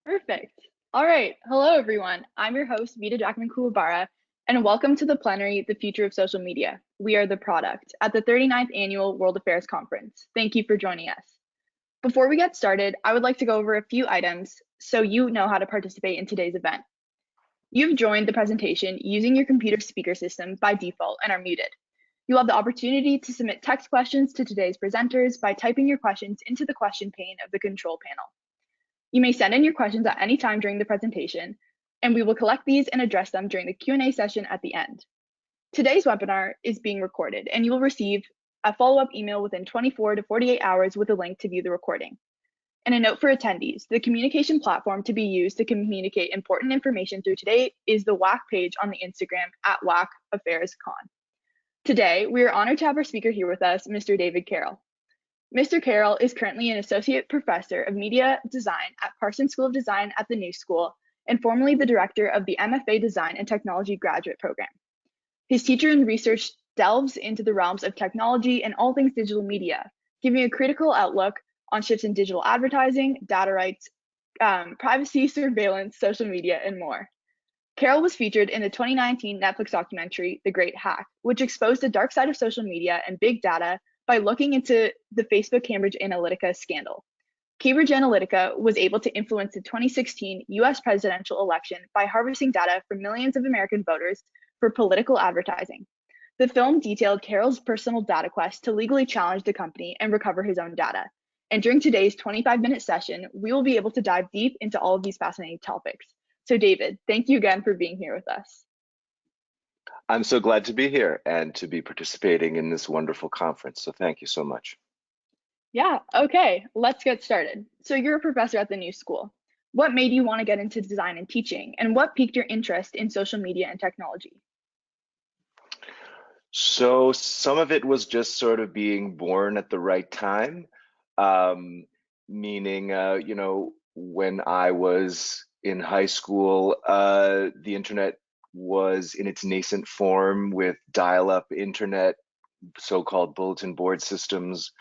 Perfect. All right. Hello, everyone. I'm your host, Vita Jackman Kuwabara, and welcome to the plenary, The Future of Social Media. We are the product at the 39th Annual World Affairs Conference. Thank you for joining us. Before we get started, I would like to go over a few items so you know how to participate in today's event. You've joined the presentation using your computer speaker system by default and are muted. You'll have the opportunity to submit text questions to today's presenters by typing your questions into the question pane of the control panel. You may send in your questions at any time during the presentation, and we will collect these and address them during the Q&A session at the end. Today's webinar is being recorded, and you will receive a follow-up email within 24 to 48 hours with a link to view the recording. And a note for attendees, the communication platform to be used to communicate important information through today is the WAC page on the Instagram at WACAffairsCon. Today, we are honored to have our speaker here with us, Mr. David Carroll. Mr. Carroll is currently an associate professor of media design at Parsons School of Design at the New School and formerly the director of the MFA Design and Technology graduate program. His teacher and research delves into the realms of technology and all things digital media, giving a critical outlook on shifts in digital advertising, data rights, privacy, surveillance, social media, and more. Carroll was featured in the 2019 Netflix documentary, The Great Hack, which exposed the dark side of social media and big data by looking into the Facebook Cambridge Analytica scandal. Cambridge Analytica was able to influence the 2016 US presidential election by harvesting data from millions of American voters for political advertising. The film detailed Carroll's personal data quest to legally challenge the company and recover his own data. And during today's 25-minute session, we will be able to dive deep into all of these fascinating topics. So David, thank you again for being here with us. I'm so glad to be here and to be participating in this wonderful conference. So thank you so much. Yeah, okay, let's get started. So you're a professor at the New School. What made you want to get into design and teaching, and what piqued your interest in social media and technology? So some of it was just sort of being born at the right time, meaning, when I was in high school, the internet was in its nascent form with dial-up internet, so-called bulletin board systems.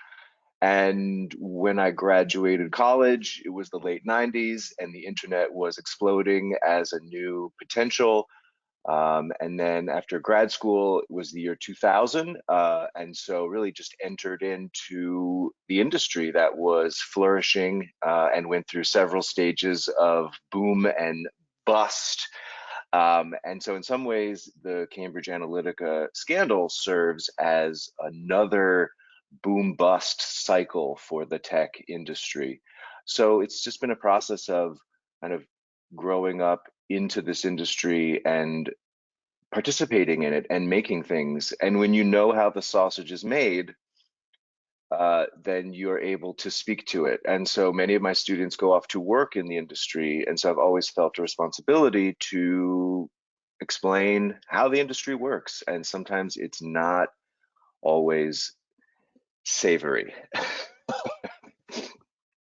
And when I graduated college, it was the late 90s and the internet was exploding as a new potential. And then after grad school, it was the year 2000. And so really just entered into the industry that was flourishing and went through several stages of boom and bust. And so in some ways, the Cambridge Analytica scandal serves as another boom bust cycle for the tech industry. So it's just been a process of kind of growing up into this industry and participating in it and making things. And when you know how the sausage is made, then you're able to speak to it. And so many of my students go off to work in the industry. And so I've always felt a responsibility to explain how the industry works. And sometimes it's not always savory.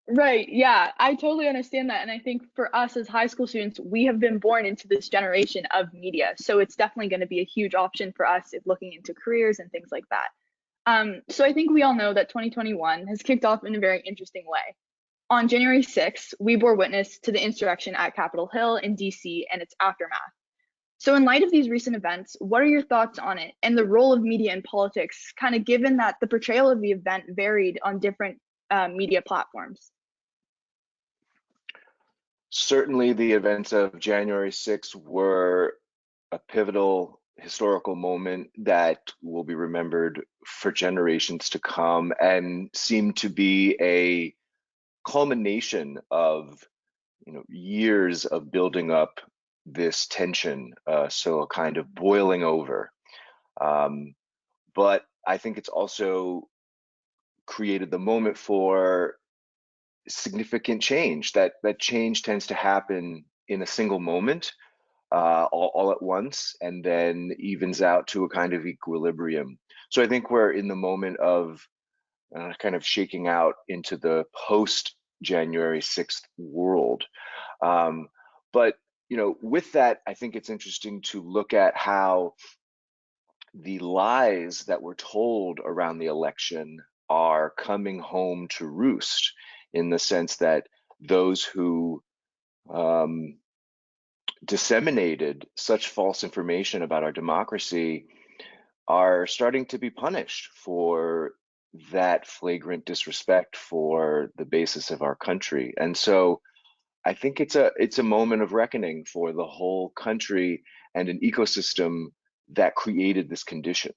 Right, yeah, I totally understand that. And I think for us as high school students, we have been born into this generation of media. So it's definitely going to be a huge option for us if looking into careers and things like that. So I think we all know that 2021 has kicked off in a very interesting way. On January 6th, we bore witness to the insurrection at Capitol Hill in DC and its aftermath. So in light of these recent events, what are your thoughts on it and the role of media in politics, kind of given that the portrayal of the event varied on different media platforms? Certainly, the events of January 6th were a pivotal historical moment that will be remembered for generations to come and seem to be a culmination of years of building up this tension, so a kind of boiling over. But I think it's also created the moment for significant change. That change tends to happen in a single moment, all at once, and then evens out to a kind of equilibrium. So I think we're in the moment of kind of shaking out into the post January 6th world. But with that, I think it's interesting to look at how the lies that were told around the election are coming home to roost, in the sense that those who um, disseminated such false information about our democracy are starting to be punished for that flagrant disrespect for the basis of our country. And so I think it's a moment of reckoning for the whole country and an ecosystem that created this condition.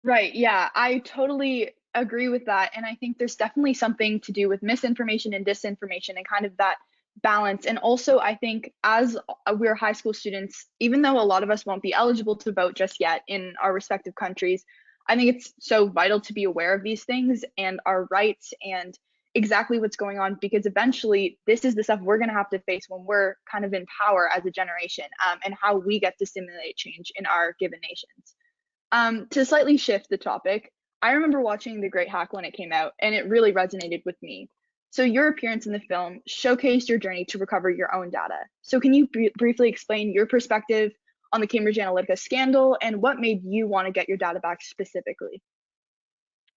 Right. Yeah, I totally agree with that. And I think there's definitely something to do with misinformation and disinformation and kind of that balance. And also, I think as we're high school students, even though a lot of us won't be eligible to vote just yet in our respective countries, I think it's so vital to be aware of these things and our rights and exactly what's going on because eventually this is the stuff we're going to have to face when we're kind of in power as a generation, and how we get to stimulate change in our given nations. To slightly shift the topic, I remember watching The Great Hack when it came out, and it really resonated with me. So, your appearance in the film showcased your journey to recover your own data. So, can you briefly explain your perspective on the Cambridge Analytica scandal and what made you want to get your data back specifically?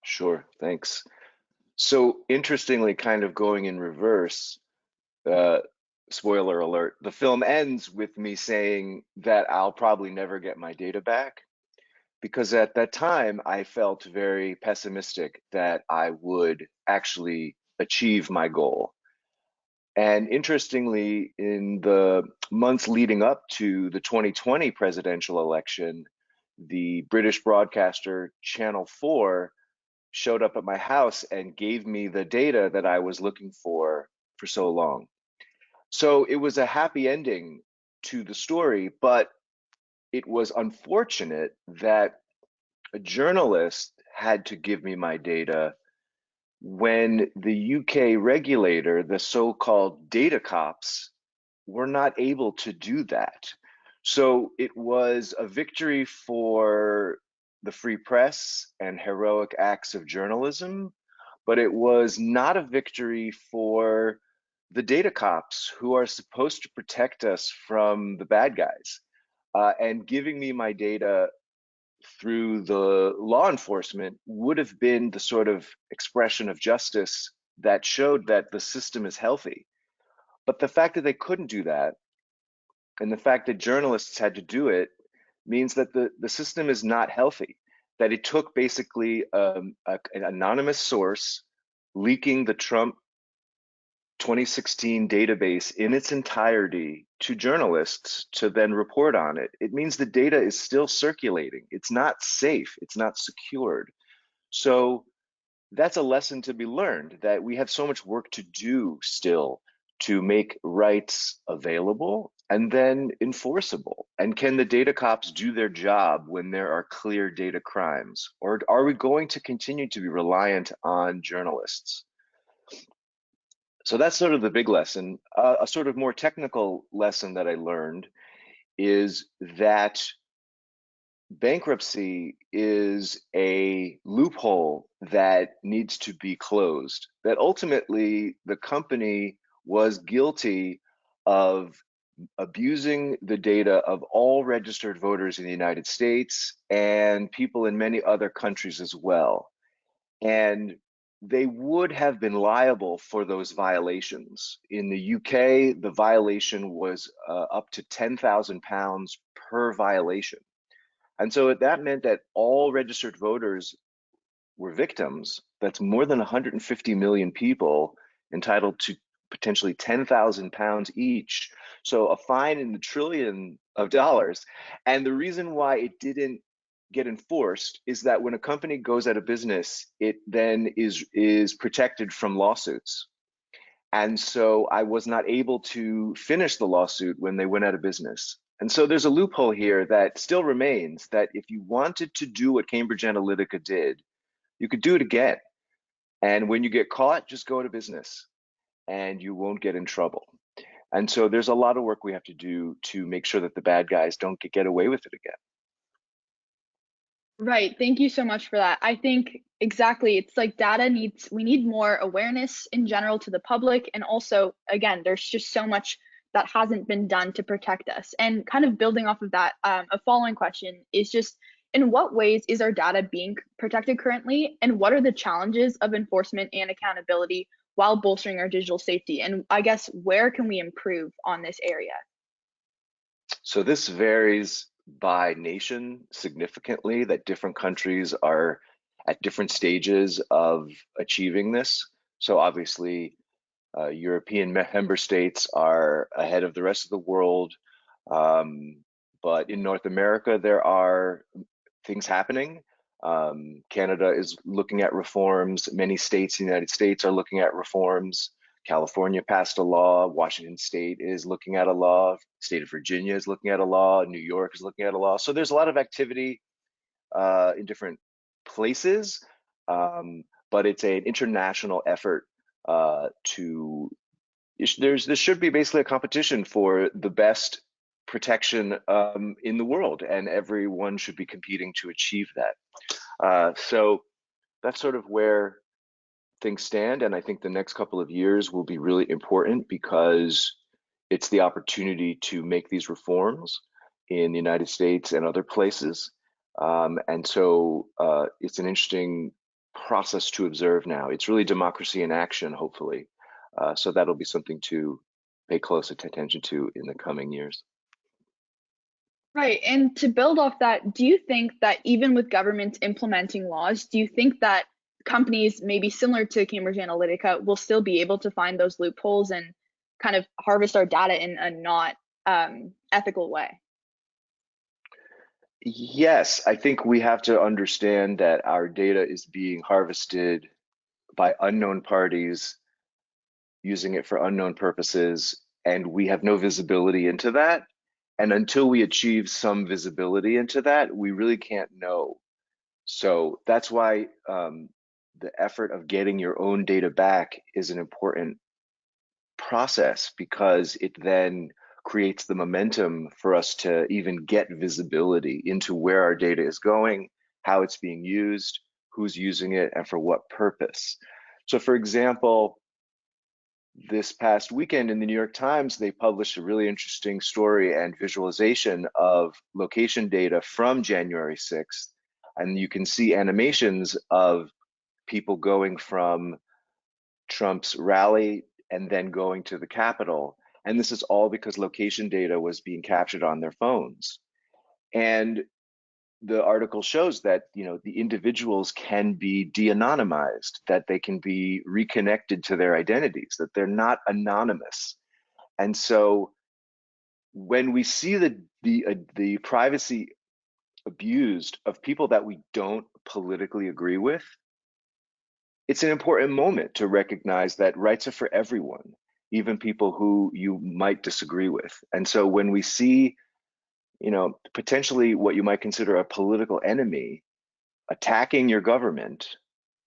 Sure, thanks. So interestingly, kind of going in reverse, uh, spoiler alert, the film ends with me saying that I'll probably never get my data back because at that time I felt very pessimistic that I would actually achieve my goal. And interestingly, in the months leading up to the 2020 presidential election, the British broadcaster Channel 4 showed up at my house and gave me the data that I was looking for so long. So it was a happy ending to the story, but it was unfortunate that a journalist had to give me my data when the UK regulator, the so-called data cops, were not able to do that. So it was a victory for the free press and heroic acts of journalism, but it was not a victory for the data cops who are supposed to protect us from the bad guys. And giving me my data through the law enforcement would have been the sort of expression of justice that showed that the system is healthy. But the fact that they couldn't do that and the fact that journalists had to do it means that the system is not healthy. That it took basically an anonymous source leaking the Trump 2016 database in its entirety to journalists to then report on it. It means the data is still circulating. It's not safe. It's not secured. So that's a lesson to be learned that we have so much work to do still to make rights available and then enforceable. And can the data cops do their job when there are clear data crimes? Or are we going to continue to be reliant on journalists? So that's sort of the big lesson. A sort of more technical lesson that I learned is that bankruptcy is a loophole that needs to be closed. That ultimately the company was guilty of abusing the data of all registered voters in the United States and people in many other countries as well. And they would have been liable for those violations. In the UK, the violation was up to £10,000 per violation. And so that meant that all registered voters were victims. That's more than 150 million people entitled to potentially £10,000 each. So a fine in the trillion of dollars. And the reason why it didn't get enforced is that when a company goes out of business, it then is protected from lawsuits. And so I was not able to finish the lawsuit when they went out of business. And so there's a loophole here that still remains that if you wanted to do what Cambridge Analytica did, you could do it again. And when you get caught, just go to business and you won't get in trouble. And so there's a lot of work we have to do to make sure that the bad guys don't get away with it again. Right. Thank you so much for that. I think exactly. It's like we need more awareness in general to the public. And also, again, there's just so much that hasn't been done to protect us. And kind of building off of that, a following question is just in what ways is our data being protected currently? And what are the challenges of enforcement and accountability while bolstering our digital safety? And I guess where can we improve on this area? So this varies by nation significantly, that different countries are at different stages of achieving this. So obviously, European member states are ahead of the rest of the world. Um, but in North America, there are things happening. Canada is looking at reforms. Many states in the United States are looking at reforms. California passed a law. Washington State is looking at a law. State of Virginia is looking at a law. New York is looking at a law. So there's a lot of activity in different places, but it's an international effort to. There should be basically a competition for the best protection in the world, and everyone should be competing to achieve that. So that's sort of where things stand. And I think the next couple of years will be really important because it's the opportunity to make these reforms in the United States and other places. And so it's an interesting process to observe now. It's really democracy in action, hopefully. So that'll be something to pay close attention to in the coming years. Right. And to build off that, do you think that even with governments implementing laws, do you think that companies, maybe similar to Cambridge Analytica, will still be able to find those loopholes and kind of harvest our data in a not ethical way? Yes, I think we have to understand that our data is being harvested by unknown parties using it for unknown purposes, and we have no visibility into that. And until we achieve some visibility into that, we really can't know. So that's why the effort of getting your own data back is an important process, because it then creates the momentum for us to even get visibility into where our data is going, how it's being used, who's using it, and for what purpose. So, for example, this past weekend in the New York Times, they published a really interesting story and visualization of location data from January 6th. And you can see animations of people going from Trump's rally and then going to the Capitol. And this is all because location data was being captured on their phones. And the article shows that, the individuals can be de-anonymized, that they can be reconnected to their identities, that they're not anonymous. And so when we see the privacy abused of people that we don't politically agree with, it's an important moment to recognize that rights are for everyone, even people who you might disagree with. And so when we see, potentially what you might consider a political enemy attacking your government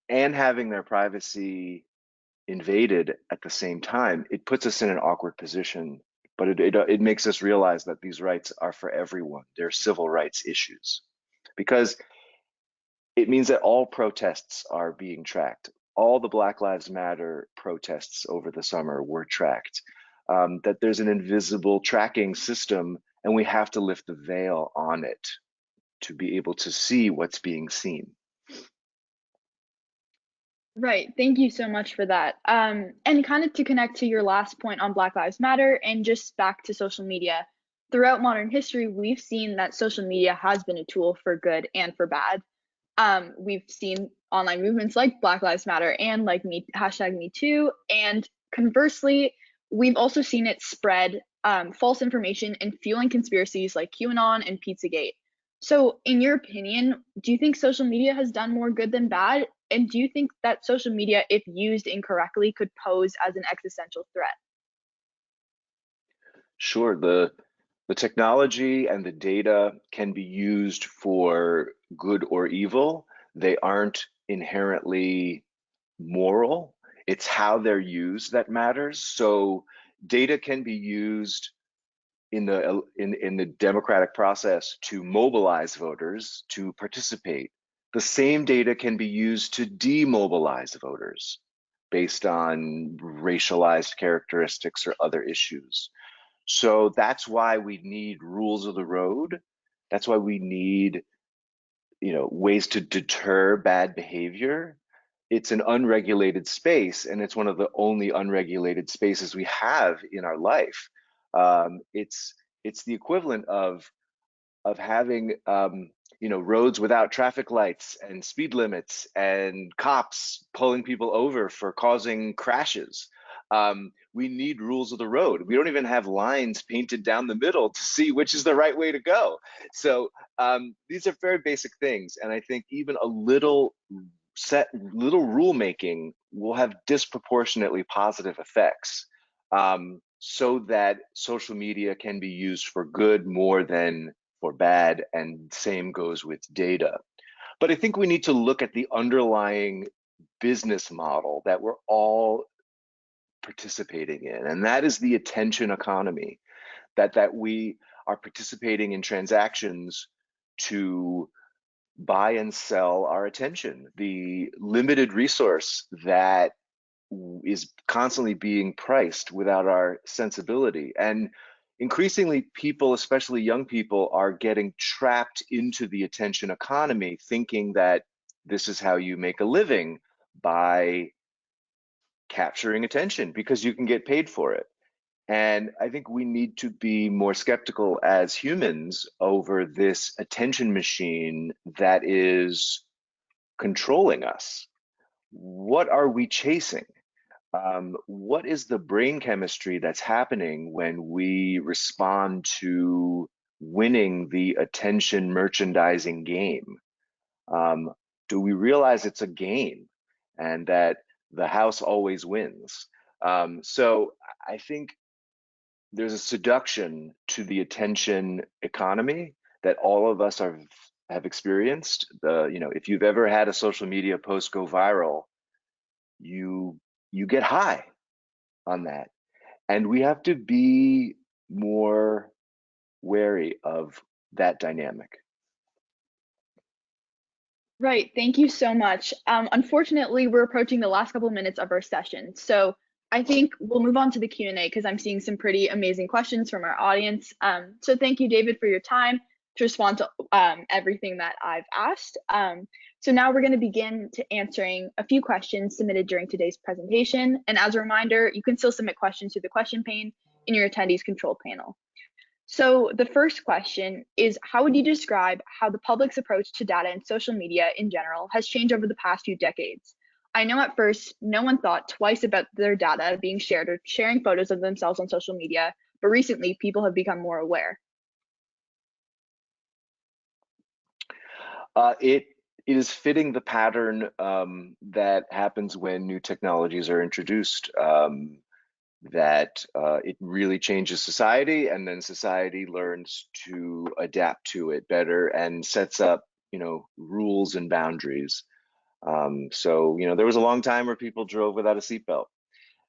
and having their privacy invaded at the same time, it puts us in an awkward position. But it makes us realize that these rights are for everyone. They're civil rights issues, because it means that all protests are being tracked. All the Black Lives Matter protests over the summer were tracked. That there's an invisible tracking system, and we have to lift the veil on it to be able to see what's being seen. Right. Thank you so much for that. And kind of to connect to your last point on Black Lives Matter and just back to social media, throughout modern history, we've seen that social media has been a tool for good and for bad. We've seen online movements like Black Lives Matter and like #Me Too. And conversely, we've also seen it spread false information and fueling conspiracies like QAnon and Pizzagate. So, in your opinion, do you think social media has done more good than bad? And do you think that social media, if used incorrectly, could pose as an existential threat? Sure, the technology and the data can be used for good or evil. They aren't inherently moral. It's how they're used that matters. So data can be used in the democratic process to mobilize voters to participate. The same data can be used to demobilize voters based on racialized characteristics or other issues. So that's why we need rules of the road. That's why we need, ways to deter bad behavior. it's an unregulated space, and it's one of the only unregulated spaces we have in our life. It's the equivalent of having roads without traffic lights and speed limits and cops pulling people over for causing crashes. We need rules of the road. We don't even have lines painted down the middle to see which is the right way to go. So these are very basic things, and I think even a little rule making will have disproportionately positive effects, so that social media can be used for good more than for bad, and same goes with data. But I think we need to look at the underlying business model that we're all participating in, and that is the attention economy, that we are participating in transactions to buy and sell our attention, the limited resource that is constantly being priced without our sensibility. And increasingly, people, especially young people, are getting trapped into the attention economy, thinking that this is how you make a living, by capturing attention because you can get paid for it. And I think we need to be more skeptical as humans over this attention machine that is controlling us. What are we chasing? What is the brain chemistry that's happening when we respond to winning the attention merchandising game? Do we realize it's a game and that the house always wins? So I think there's a seduction to the attention economy that all of us have experienced. If you've ever had a social media post go viral, you you get high on that. And we have to be more wary of that dynamic. Right. Thank you so much. Unfortunately, we're approaching the last couple of minutes of our session. So I think we'll move on to the Q&A because I'm seeing some pretty amazing questions from our audience. So thank you, David, for your time to respond to everything that I've asked. So now we're going to begin to answering a few questions submitted during today's presentation. And as a reminder, you can still submit questions through the question pane in your attendees control panel. So the first question is, how would you describe how the public's approach to data and social media in general has changed over the past few decades? I know at first no one thought twice about their data being shared or sharing photos of themselves on social media, but recently people have become more aware. It is fitting the pattern that happens when new technologies are introduced. That it really changes society, and then society learns to adapt to it better and sets up, rules and boundaries. So, there was a long time where people drove without a seatbelt.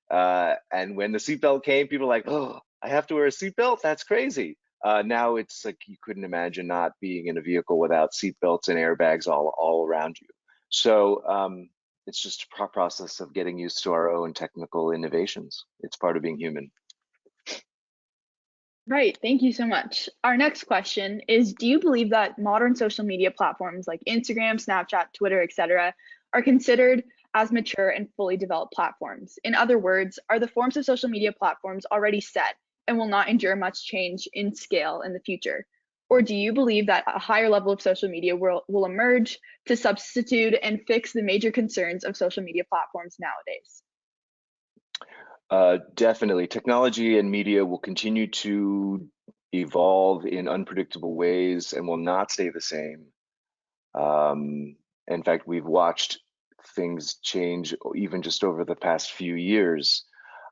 And when the seatbelt came, people were like, oh, I have to wear a seatbelt? That's crazy. Now it's like you couldn't imagine not being in a vehicle without seatbelts and airbags all around you. So it's just a process of getting used to our own technical innovations. It's part of being human. Right, thank you so much. Our next question is, do you believe that modern social media platforms like Instagram, Snapchat, Twitter, etc., are considered as mature and fully developed platforms? In other words, are the forms of social media platforms already set and will not endure much change in scale in the future? Or do you believe that a higher level of social media will emerge to substitute and fix the major concerns of social media platforms nowadays? Definitely. Technology and media will continue to evolve in unpredictable ways and will not stay the same. In fact, we've watched things change even just over the past few years.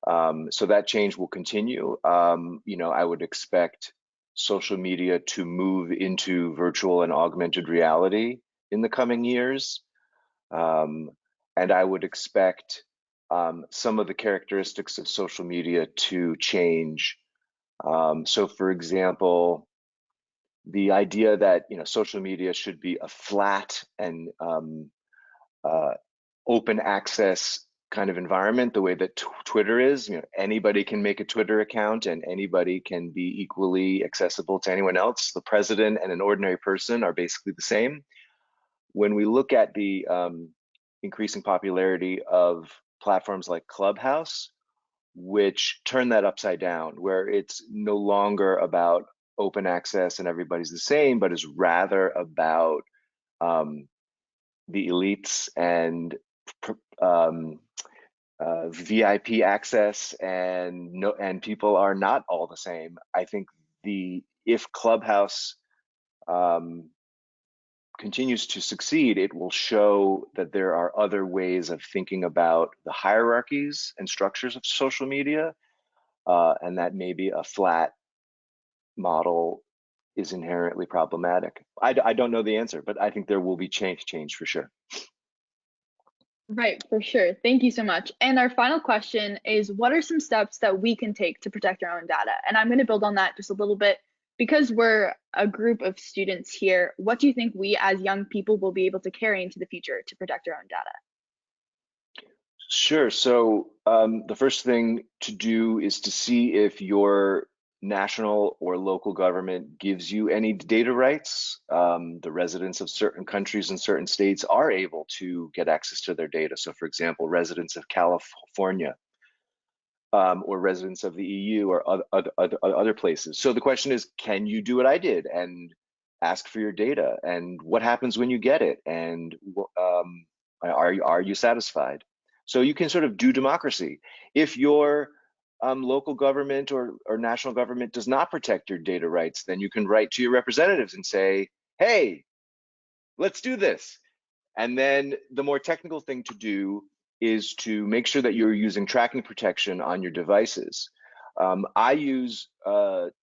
So that change will continue. I would expect social media to move into virtual and augmented reality in the coming years. And I would expect some of the characteristics of social media to change. So for example, the idea that social media should be a flat and open access kind of environment, the way that Twitter is. Anybody can make a Twitter account and anybody can be equally accessible to anyone else. The president and an ordinary person are basically the same. When we look at the increasing popularity of platforms like Clubhouse, which turn that upside down, where it's no longer about open access and everybody's the same, but is rather about um, the elites and um, VIP access, and no, and people are not all the same. I think the if Clubhouse um, continues to succeed, it will show that there are other ways of thinking about the hierarchies and structures of social media, and that maybe a flat model is inherently problematic. I don't know the answer, but I think there will be change for sure. Right, for sure. Thank you so much. And our final question is, what are some steps that we can take to protect our own data? And I'm going to build on that just a little bit. Because we're a group of students here, what do you think we as young people will be able to carry into the future to protect our own data? Sure. So the first thing to do is to see if your national or local government gives you any data rights. The residents of certain countries and certain states are able to get access to their data. So, for example, residents of California, or residents of the EU, or other places. So the question is, can you do what I did and ask for your data? And what happens when you get it? And are you satisfied? So you can sort of do democracy. If your local government or national government does not protect your data rights, then you can write to your representatives and say, hey, let's do this. And then the more technical thing to do is to make sure that you're using tracking protection on your devices. I use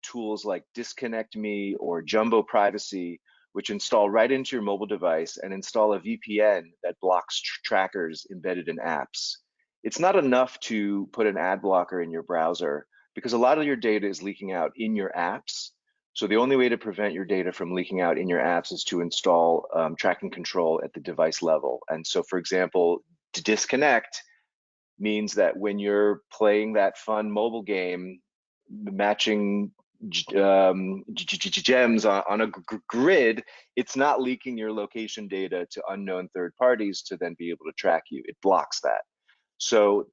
tools like Disconnect Me or Jumbo Privacy, which install right into your mobile device and install a VPN that blocks trackers embedded in apps. It's not enough to put an ad blocker in your browser, because a lot of your data is leaking out in your apps. So the only way to prevent your data from leaking out in your apps is to install tracking control at the device level. And so, for example, to disconnect means that when you're playing that fun mobile game, matching gems on a grid, it's not leaking your location data to unknown third parties to then be able to track you. It blocks that. So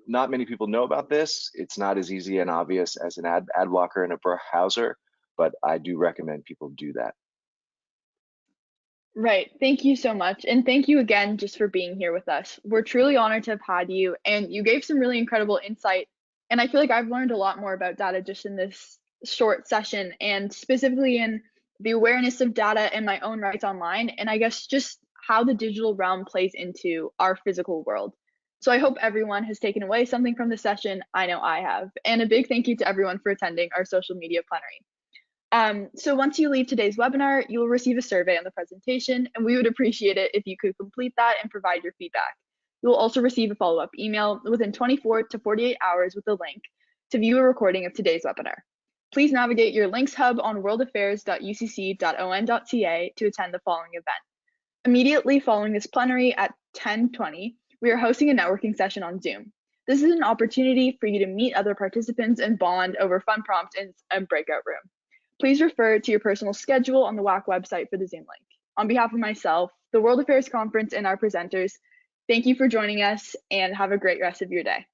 not many people know about this. It's not as easy and obvious as an ad blocker in a browser, but I do recommend people do that. Right. Thank you so much. And thank you again just for being here with us. We're truly honored to have had you, and you gave some really incredible insight. And I feel like I've learned a lot more about data just in this short session, and specifically in the awareness of data and my own rights online, and I guess just how the digital realm plays into our physical world. So I hope everyone has taken away something from the session. I know I have. And a big thank you to everyone for attending our social media plenary. So once you leave today's webinar, you will receive a survey on the presentation, and we would appreciate it if you could complete that and provide your feedback. You will also receive a follow-up email within 24 to 48 hours with a link to view a recording of today's webinar. Please navigate your Links hub on worldaffairs.ucc.on.ca to attend the following event. Immediately following this plenary at 10:20, we are hosting a networking session on Zoom. This is an opportunity for you to meet other participants and bond over fun prompts in a breakout room. Please refer to your personal schedule on the WAC website for the Zoom link. On behalf of myself, the World Affairs Conference, and our presenters, thank you for joining us, and have a great rest of your day.